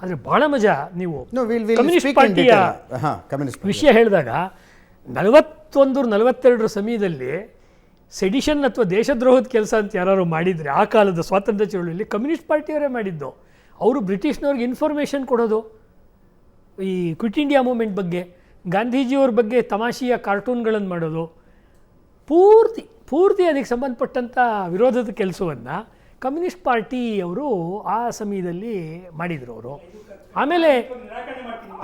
ಆದರೆ ಭಾಳ ಮಜಾ ನೀವು ಕಮ್ಯುನಿಸ್ಟ್ ಪಾರ್ಟಿಯ ವಿಷಯ ಹೇಳಿದಾಗ 41-42 ಸಮಯದಲ್ಲಿ ಸೆಡಿಷನ್ ಅಥವಾ ದೇಶದ್ರೋಹದ ಕೆಲಸ ಅಂತ ಯಾರು ಮಾಡಿದರೆ ಆ ಕಾಲದ ಸ್ವಾತಂತ್ರ್ಯ ಚಳವಳಿಯಲ್ಲಿ ಕಮ್ಯುನಿಸ್ಟ್ ಪಾರ್ಟಿಯವರೇ ಮಾಡಿದ್ದು. ಅವರು ಬ್ರಿಟಿಷ್ನವ್ರಿಗೆ ಇನ್ಫಾರ್ಮೇಷನ್ ಕೊಡೋದು ಈ ಕ್ವಿಟ್ ಇಂಡಿಯಾ ಮೂಮೆಂಟ್ ಬಗ್ಗೆ, ಗಾಂಧೀಜಿಯವ್ರ ಬಗ್ಗೆ ತಮಾಷೆಯ ಕಾರ್ಟೂನ್ಗಳನ್ನು ಮಾಡೋದು, ಪೂರ್ತಿ ಅದಕ್ಕೆ ಸಂಬಂಧಪಟ್ಟಂಥ ವಿರೋಧದ ಕೆಲಸವನ್ನು ಕಮ್ಯುನಿಸ್ಟ್ ಪಾರ್ಟಿ ಅವರು ಆ ಸಮಯದಲ್ಲಿ ಮಾಡಿದರು. ಅವರು ಆಮೇಲೆ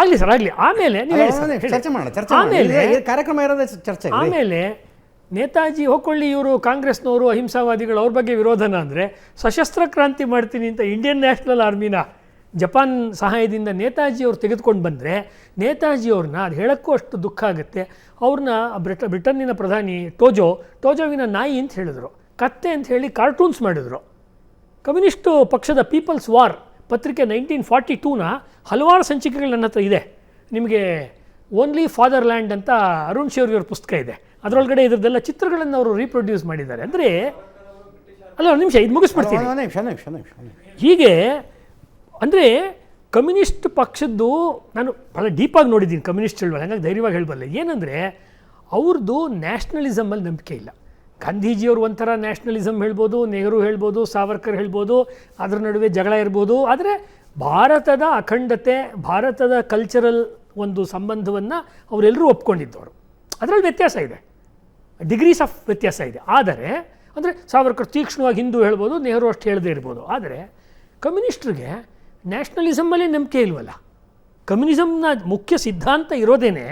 ಆಗಲಿ ಸರ್ ಆಗಲಿ ಆಮೇಲೆ ಆಮೇಲೆ ನೇತಾಜಿ ಹೋಗ್ಕೊಳ್ಳಿ, ಇವರು ಕಾಂಗ್ರೆಸ್ನವರು ಅಹಿಂಸಾವಾದಿಗಳು, ಅವ್ರ ಬಗ್ಗೆ ವಿರೋಧನ ಅಂದರೆ ಸಶಸ್ತ್ರ ಕ್ರಾಂತಿ ಮಾಡ್ತೀನಿ ಅಂತ ಇಂಡಿಯನ್ ನ್ಯಾಷನಲ್ ಆರ್ಮಿನ ಜಪಾನ್ ಸಹಾಯದಿಂದ ನೇತಾಜಿಯವ್ರು ತೆಗೆದುಕೊಂಡು ಬಂದರೆ ನೇತಾಜಿಯವ್ರನ್ನ ಅದು ಹೇಳೋಕ್ಕೂ ಅಷ್ಟು ದುಃಖ ಆಗುತ್ತೆ. ಅವ್ರನ್ನ ಬ್ರಿಟನ್ನಿನ ಪ್ರಧಾನಿ ಟೋಜೋವಿನ ನಾಯಿ ಅಂತ ಹೇಳಿದ್ರು, ಕತ್ತೆ ಅಂತ ಹೇಳಿ ಕಾರ್ಟೂನ್ಸ್ ಮಾಡಿದ್ರು. ಕಮ್ಯುನಿಸ್ಟು ಪಕ್ಷದ ಪೀಪಲ್ಸ್ ವಾರ್ ಪತ್ರಿಕೆ 1942ನ ಹಲವಾರು ಸಂಚಿಕೆಗಳು ನನ್ನ ಹತ್ರ ಇದೆ. ನಿಮಗೆ ಓನ್ಲಿ ಫಾದರ್ಲ್ಯಾಂಡ್ ಅಂತ ಅರುಣ್ ಶೌರಿಯವ್ರ ಪುಸ್ತಕ ಇದೆ, ಅದರೊಳಗಡೆ ಇದ್ರದ್ದೆಲ್ಲ ಚಿತ್ರಗಳನ್ನು ಅವರು ರೀಪ್ರೊಡ್ಯೂಸ್ ಮಾಡಿದ್ದಾರೆ. ಅಂದರೆ ಅಲ್ಲ ಒಂದು ನಿಮಿಷ ಇದು ಮುಗಿಸ್ಬಿಡ್ತೀನಿ. ಹೀಗೆ ಅಂದರೆ ಕಮ್ಯುನಿಸ್ಟ್ ಪಕ್ಷದ್ದು ನಾನು ಭಾಳ ಡೀಪಾಗಿ ನೋಡಿದ್ದೀನಿ ಕಮ್ಯುನಿಸ್ಟ್ ಚಳವಳಿ, ಹಾಗಾಗಿ ಧೈರ್ಯವಾಗಿ ಹೇಳಬಲ್ಲೆ. ಏನಂದರೆ ಅವ್ರದ್ದು ನ್ಯಾಷನಲಿಸಮಲ್ಲಿ ನಂಬಿಕೆ ಇಲ್ಲ. ಗಾಂಧೀಜಿಯವರು ಒಂಥರ ನ್ಯಾಷನಲಿಸಮ್ ಹೇಳ್ಬೋದು, ನೆಹರು ಹೇಳ್ಬೋದು, ಸಾವರ್ಕರ್ ಹೇಳ್ಬೋದು, ಅದರ ನಡುವೆ ಜಗಳ ಇರ್ಬೋದು. ಆದರೆ ಭಾರತದ ಅಖಂಡತೆ, ಭಾರತದ ಕಲ್ಚರಲ್ ಒಂದು ಸಂಬಂಧವನ್ನು ಅವರೆಲ್ಲರೂ ಒಪ್ಕೊಂಡಿದ್ದವರು. ಅದರಲ್ಲಿ ವ್ಯತ್ಯಾಸ ಇದೆ, ಡಿಗ್ರೀಸ್ ಆಫ್ ವ್ಯತ್ಯಾಸ ಇದೆ. ಆದರೆ ಅಂದರೆ ಸಾವರ್ಕರ್ ತೀಕ್ಷ್ಣವಾಗಿ ಹಿಂದೂ ಹೇಳ್ಬೋದು, ನೆಹರು ಅಷ್ಟು ಹೇಳದೇ ಇರ್ಬೋದು. ಆದರೆ ಕಮ್ಯುನಿಸ್ಟ್ರಿಗೆ ನ್ಯಾಷನಲಿಸಮಲ್ಲಿ ನಂಬಿಕೆ ಇಲ್ವಲ್ಲ. ಕಮ್ಯುನಿಸಮ್ನ ಮುಖ್ಯ ಸಿದ್ಧಾಂತ ಇರೋದೇನೆ,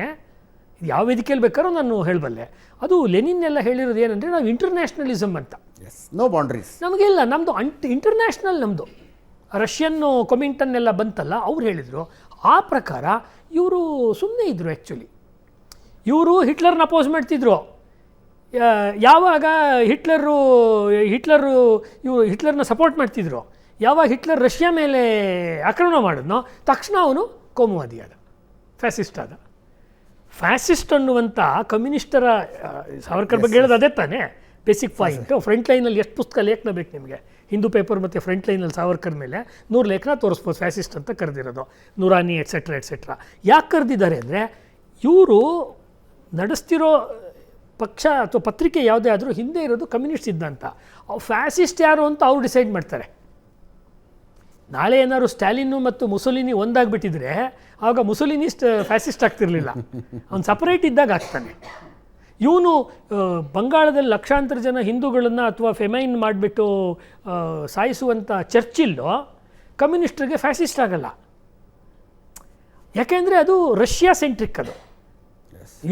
ಯಾವ ವೇದಿಕೆಯಲ್ಲಿ ಬೇಕಾದ್ರೂ ನಾನು ಹೇಳಬಲ್ಲೆ, ಅದು ಲೆನಿನ್ ಎಲ್ಲ ಹೇಳಿರೋದು ಏನಂದರೆ ನಾವು ಇಂಟರ್ನ್ಯಾಷನಲಿಸಮ್ ಅಂತ. ನೋ ಬೌಂಡ್ರೀಸ್ ನಮಗೆಲ್ಲ ನಮ್ಮದು ಇಂಟರ್ನ್ಯಾಷನಲ್. ನಮ್ಮದು ರಷ್ಯನ್ನು ಕೊಮಿಂಟನ್ ಎಲ್ಲ ಬಂತಲ್ಲ, ಅವ್ರು ಹೇಳಿದರು. ಆ ಪ್ರಕಾರ ಇವರು ಸುಮ್ಮನೆ ಇದ್ದರು. ಆ್ಯಕ್ಚುಲಿ ಇವರು ಹಿಟ್ಲರ್ನ ಅಪೋಸ್ ಮಾಡ್ತಿದ್ರು. ಯಾವಾಗ ಹಿಟ್ಲರು ಇವರು ಹಿಟ್ಲರ್ನ ಸಪೋರ್ಟ್ ಮಾಡ್ತಿದ್ರು, ಯಾವಾಗ ಹಿಟ್ಲರ್ ರಷ್ಯಾ ಮೇಲೆ ಆಕ್ರಮಣ ಮಾಡಿದ್ನೋ ತಕ್ಷಣ ಅವನು ಕೋಮುವಾದಿ ಆದ, ಫ್ಯಾಸಿಸ್ಟ್ ಆದ. ಫ್ಯಾಸಿಸ್ಟ್ ಅನ್ನುವಂಥ ಕಮ್ಯುನಿಸ್ಟರ ಸಾವರ್ಕರ್ ಬಗ್ಗೆ ಹೇಳೋದು ಅದೇ ತಾನೇ ಬೇಸಿಕ್ ಪಾಯಿಂಟು. ಫ್ರಂಟ್ ಲೈನಲ್ಲಿ ಎಷ್ಟು ಪುಸ್ತಕ ಲೇಖನ ಬೇಕು ನಿಮಗೆ, ಹಿಂದೂ ಪೇಪರ್ ಮತ್ತು ಫ್ರಂಟ್ ಲೈನಲ್ಲಿ ಸಾವರ್ಕರ್ ಮೇಲೆ 100 ಲೇಖನ ತೋರಿಸ್ಬೋದು ಫ್ಯಾಸಿಸ್ಟ್ ಅಂತ ಕರೆದಿರೋದು, ನೂರಾನಿ ಎಟ್ಸೆಟ್ರಾ. ಯಾಕೆ ಕರೆದಿದ್ದಾರೆ ಅಂದರೆ ಇವರು ನಡೆಸ್ತಿರೋ ಪಕ್ಷ ಅಥವಾ ಪತ್ರಿಕೆ ಯಾವುದೇ ಆದರೂ ಹಿಂದೆ ಇರೋದು ಕಮ್ಯುನಿಸ್ಟ್ ಸಿದ್ಧಾಂತ. ಫ್ಯಾಸಿಸ್ಟ್ ಯಾರು ಅಂತ ಅವ್ರು ಡಿಸೈಡ್ ಮಾಡ್ತಾರೆ. ನಾಳೆ ಏನಾದ್ರು ಸ್ಟಾಲಿನ್ನು ಮತ್ತು ಮುಸೋಲಿನಿ ಒಂದಾಗ್ಬಿಟ್ಟಿದ್ರೆ ಆವಾಗ ಮುಸೋಲಿನಿ ಫ್ಯಾಸಿಸ್ಟ್ ಆಗ್ತಿರಲಿಲ್ಲ, ಅವ್ನು ಸಪರೇಟ್ ಇದ್ದಾಗ ಆಗ್ತಾನೆ. ಇವನು ಬಂಗಾಳದಲ್ಲಿ ಲಕ್ಷಾಂತರ ಜನ ಹಿಂದೂಗಳನ್ನು ಅಥವಾ ಫೆಮೈನ್ ಮಾಡಿಬಿಟ್ಟು ಸಾಯಿಸುವಂಥ ಚರ್ಚಿಲ್ಲು ಕಮ್ಯುನಿಸ್ಟ್ರಿಗೆ ಫ್ಯಾಸಿಸ್ಟ್ ಆಗಲ್ಲ. ಯಾಕೆಂದರೆ ಅದು ರಷ್ಯಾ ಸೆಂಟ್ರಿಕ್. ಅದು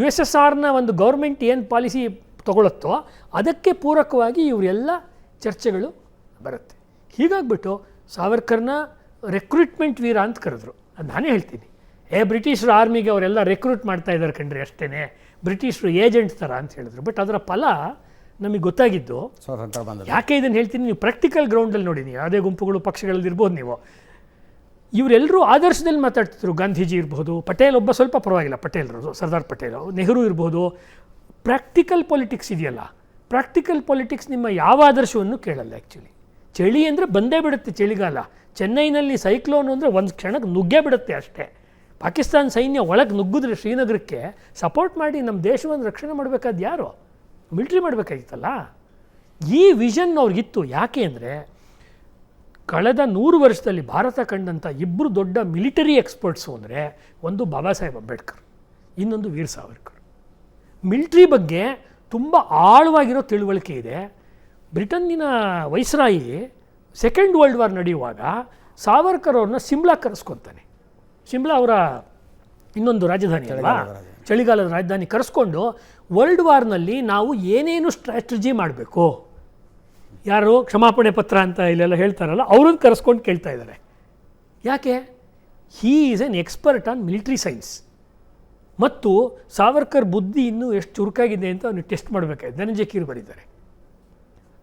USSRನ ಒಂದು ಗೌರ್ಮೆಂಟ್ ಏನು ಪಾಲಿಸಿ ತಗೊಳುತ್ತೋ ಅದಕ್ಕೆ ಪೂರಕವಾಗಿ ಇವರೆಲ್ಲ ಚರ್ಚೆಗಳು ಬರುತ್ತೆ. ಹೀಗಾಗ್ಬಿಟ್ಟು ಸಾವರ್ಕರ್ನ ರೆಕ್ರೂಟ್ಮೆಂಟ್ ವೀರ ಅಂತ ಕರೆದ್ರು. ಅದು ನಾನೇ ಹೇಳ್ತೀನಿ, ಬ್ರಿಟಿಷರು ಆರ್ಮಿಗೆ ಅವರೆಲ್ಲ ರೆಕ್ರೂಟ್ ಮಾಡ್ತಾ ಇದ್ದಾರೆ ಕಣ್ರಿ, ಅಷ್ಟೇ ಬ್ರಿಟಿಷರು ಏಜೆಂಟ್ಸ್ ಥರ ಅಂತ ಹೇಳಿದ್ರು. ಬಟ್ ಅದರ ಫಲ ನಮಗೆ ಗೊತ್ತಾಗಿದ್ದು. ಯಾಕೆ ಇದನ್ನು ಹೇಳ್ತೀನಿ, ನೀವು ಪ್ರಾಕ್ಟಿಕಲ್ ಗ್ರೌಂಡಲ್ಲಿ ನೋಡಿ, ನೀವು ಯಾವುದೇ ಗುಂಪುಗಳು ಪಕ್ಷಗಳಲ್ಲಿ ಇರ್ಬೋದು, ನೀವು ಇವರೆಲ್ಲರೂ ಆದರ್ಶದಲ್ಲಿ ಮಾತಾಡ್ತಿದ್ರು. ಗಾಂಧೀಜಿ ಇರ್ಬೋದು, ಪಟೇಲ್ ಒಬ್ಬ ಸ್ವಲ್ಪ ಪರವಾಗಿಲ್ಲ, ಪಟೇಲ್ರು ಸರ್ದಾರ್ ಪಟೇಲ್, ನೆಹರು ಇರ್ಬೋದು. ಪ್ರಾಕ್ಟಿಕಲ್ ಪೊಲಿಟಿಕ್ಸ್ ಇದೆಯಲ್ಲ, ಪ್ರಾಕ್ಟಿಕಲ್ ಪೊಲಿಟಿಕ್ಸ್ ನಿಮ್ಮ ಯಾವ ಆದರ್ಶವನ್ನು ಕೇಳಲ್ಲ. ಆ್ಯಕ್ಚುಲಿ ಚಳಿ ಅಂದರೆ ಬಂದೇ ಬಿಡುತ್ತೆ ಚಳಿಗಾಲ. ಚೆನ್ನೈನಲ್ಲಿ ಸೈಕ್ಲೋನ್ ಅಂದರೆ ಒಂದು ಕ್ಷಣಕ್ಕೆ ನುಗ್ಗೇ ಬಿಡುತ್ತೆ ಅಷ್ಟೇ. ಪಾಕಿಸ್ತಾನ ಸೈನ್ಯ ಒಳಗೆ ನುಗ್ಗಿದ್ರೆ ಶ್ರೀನಗರಕ್ಕೆ ಸಪೋರ್ಟ್ ಮಾಡಿ ನಮ್ಮ ದೇಶವನ್ನು ರಕ್ಷಣೆ ಮಾಡಬೇಕಾದ ಯಾರು? ಮಿಲ್ಟ್ರಿ ಮಾಡಬೇಕಾಗಿತ್ತಲ್ಲ. ಈ ವಿಷನ್ ಅವ್ರಿಗಿತ್ತು. ಯಾಕೆ ಅಂದರೆ ಕಳೆದ 100 ವರ್ಷದಲ್ಲಿ ಭಾರತ ಕಂಡಂಥ ಇಬ್ಬರು ದೊಡ್ಡ ಮಿಲಿಟರಿ ಎಕ್ಸ್ಪರ್ಟ್ಸು ಅಂದರೆ ಒಂದು ಬಾಬಾ ಸಾಹೇಬ್ ಅಂಬೇಡ್ಕರ್, ಇನ್ನೊಂದು ವೀರ್ ಸಾವರ್ಕರ್. ಮಿಲ್ಟ್ರಿ ಬಗ್ಗೆ ತುಂಬ ಆಳವಾಗಿರೋ ತಿಳುವಳಿಕೆ ಇದೆ. ಬ್ರಿಟನ್ನಿನ ವೈಸ್ರಾಯಿ ಸೆಕೆಂಡ್ ವರ್ಲ್ಡ್ ವಾರ್ ನಡೆಯುವಾಗ ಸಾವರ್ಕರ್ ಅವ್ರನ್ನ ಸಿಮ್ಲಾ ಕರೆಸ್ಕೊತಾನೆ. ಸಿಮ್ಲಾ ಅವರ ಇನ್ನೊಂದು ರಾಜಧಾನಿ ಅಲ್ವಾ, ಚಳಿಗಾಲದ ರಾಜಧಾನಿ. ಕರೆಸ್ಕೊಂಡು ವರ್ಲ್ಡ್ ವಾರ್ನಲ್ಲಿ ನಾವು ಏನೇನು ಸ್ಟ್ರಾಟಜಿ ಮಾಡಬೇಕು, ಯಾರು ಕ್ಷಮಾಪಣೆ ಪತ್ರ ಅಂತ ಇಲ್ಲೆಲ್ಲ ಹೇಳ್ತಾರಲ್ಲ, ಅವ್ರನ್ನ ಕರೆಸ್ಕೊಂಡು ಕೇಳ್ತಾ ಇದ್ದಾರೆ. ಯಾಕೆ? He is N expert on military science. ಮತ್ತು ಸಾವರ್ಕರ್ ಬುದ್ಧಿ ಇನ್ನೂ ಎಷ್ಟು ಚುರುಕಾಗಿದೆ ಅಂತ ಅವನು ಟೆಸ್ಟ್ ಮಾಡಬೇಕಾಯ್ತು. ಧನಂಜಯ ಕೀರ್ ಬರೀತಾರೆ.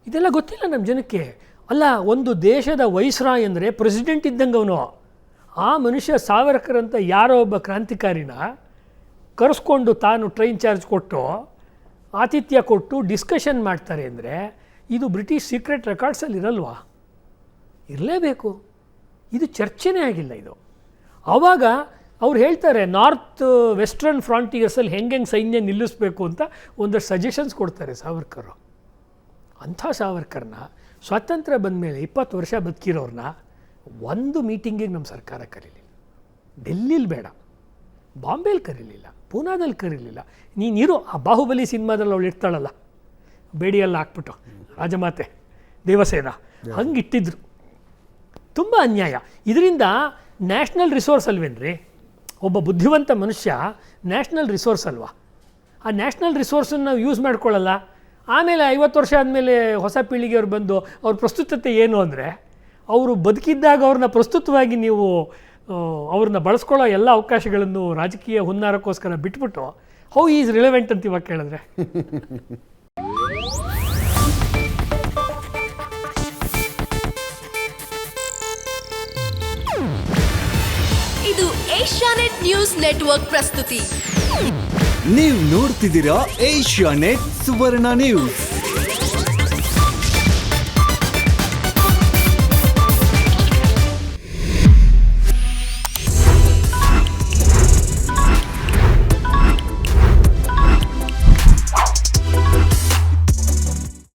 ಇದೆಲ್ಲ ಗೊತ್ತಿಲ್ಲ ನಮ್ಮ ಜನಕ್ಕೆ. ಅಲ್ಲ, ಒಂದು ದೇಶದ ವೈಸ್ರಾಯ್ ಅಂದರೆ ಪ್ರೆಸಿಡೆಂಟ್ ಇದ್ದಂಗೆ ಅವನು. ಆ ಮನುಷ್ಯ ಸಾವರ್ಕರ್ ಅಂತ ಯಾರೋ ಒಬ್ಬ ಕ್ರಾಂತಿಕಾರಿನ ಕರೆಸ್ಕೊಂಡು ತಾನು ಟ್ರೈನ್ ಚಾರ್ಜ್ ಕೊಟ್ಟು ಆತಿಥ್ಯ ಕೊಟ್ಟು ಡಿಸ್ಕಷನ್ ಮಾಡ್ತಾರೆ ಅಂದರೆ ಇದು ಬ್ರಿಟಿಷ್ ಸೀಕ್ರೆಟ್ ರೆಕಾರ್ಡ್ಸಲ್ಲಿ ಇರಲ್ವಾ? ಇರಲೇಬೇಕು. ಇದು ಚರ್ಚೆನೇ ಆಗಿಲ್ಲ ಇದು. ಆವಾಗ ಅವ್ರು ಹೇಳ್ತಾರೆ ನಾರ್ತ್ ವೆಸ್ಟರ್ನ್ ಫ್ರಾಂಟಿಯರ್ಸಲ್ಲಿ ಹೆಂಗೆ ಸೈನ್ಯ ನಿಲ್ಲಿಸಬೇಕು ಅಂತ ಒಂದಷ್ಟು ಸಜೆಷನ್ಸ್ ಕೊಡ್ತಾರೆ ಸಾವರ್ಕರು. ಅಂಥ ಸಾವರ್ಕರ್ನ ಸ್ವಾತಂತ್ರ್ಯ ಬಂದ ಮೇಲೆ 20 ವರ್ಷ ಬದುಕಿರೋರನ್ನ ಒಂದು ಮೀಟಿಂಗಿಗೆ ನಮ್ಮ ಸರ್ಕಾರ ಕರೀಲಿಲ್ಲ. ಡೆಲ್ಲಿಲಿ ಬೇಡ, ಬಾಂಬೆಲಿ ಕರೀಲಿಲ್ಲ, ಪೂನಾದಲ್ಲಿ ಕರೀಲಿಲ್ಲ. ನೀನಿರೋ ಆ ಬಾಹುಬಲಿ ಸಿನಿಮಾದಲ್ಲಿ ಅವಳು ಇರ್ತಾಳಲ್ಲ, ಬೇಡಿಯೆಲ್ಲ ಹಾಕ್ಬಿಟ್ಟು ರಾಜಮಾತೆ ದೇವಸೇನ ಹಂಗಿಟ್ಟಿದ್ರು. ತುಂಬ ಅನ್ಯಾಯ. ಇದರಿಂದ ನ್ಯಾಷನಲ್ ರಿಸೋರ್ಸ್ ಅಲ್ವೇನ್ರಿ? ಒಬ್ಬ ಬುದ್ಧಿವಂತ ಮನುಷ್ಯ ನ್ಯಾಷನಲ್ ರಿಸೋರ್ಸ್ ಅಲ್ವಾ? ಆ ನ್ಯಾಷನಲ್ ರಿಸೋರ್ಸನ್ನು ನಾವು ಯೂಸ್ ಮಾಡ್ಕೊಳ್ಳಲ್ಲ. ಆಮೇಲೆ 50 ವರ್ಷ ಆದಮೇಲೆ ಹೊಸ ಪೀಳಿಗೆಯವ್ರು ಬಂದು ಅವ್ರ ಪ್ರಸ್ತುತತೆ ಏನು ಅಂದರೆ, ಅವರು ಬದುಕಿದ್ದಾಗ ಅವ್ರನ್ನ ಪ್ರಸ್ತುತವಾಗಿ ನೀವು ಅವ್ರನ್ನ ಬಳಸ್ಕೊಳ್ಳೋ ಎಲ್ಲ ಅವಕಾಶಗಳನ್ನು ರಾಜಕೀಯ ಹುನ್ನಾರಕ್ಕೋಸ್ಕರ ಬಿಟ್ಬಿಟ್ಟು ಹೌ ಈಸ್ ರಿಲೆವೆಂಟ್ ಅಂತ ಇವಾಗ ಕೇಳಿದ್ರೆ. ಇದು ಏಷ್ಯಾನೆಟ್ ನ್ಯೂಸ್ ನೆಟ್ವರ್ಕ್ ಪ್ರಸ್ತುತಿ. ನೀವು ನೋಡ್ತಿದ್ದೀರಾ ಏಷ್ಯಾನೆಟ್ ಸುವರ್ಣ ನ್ಯೂಸ್.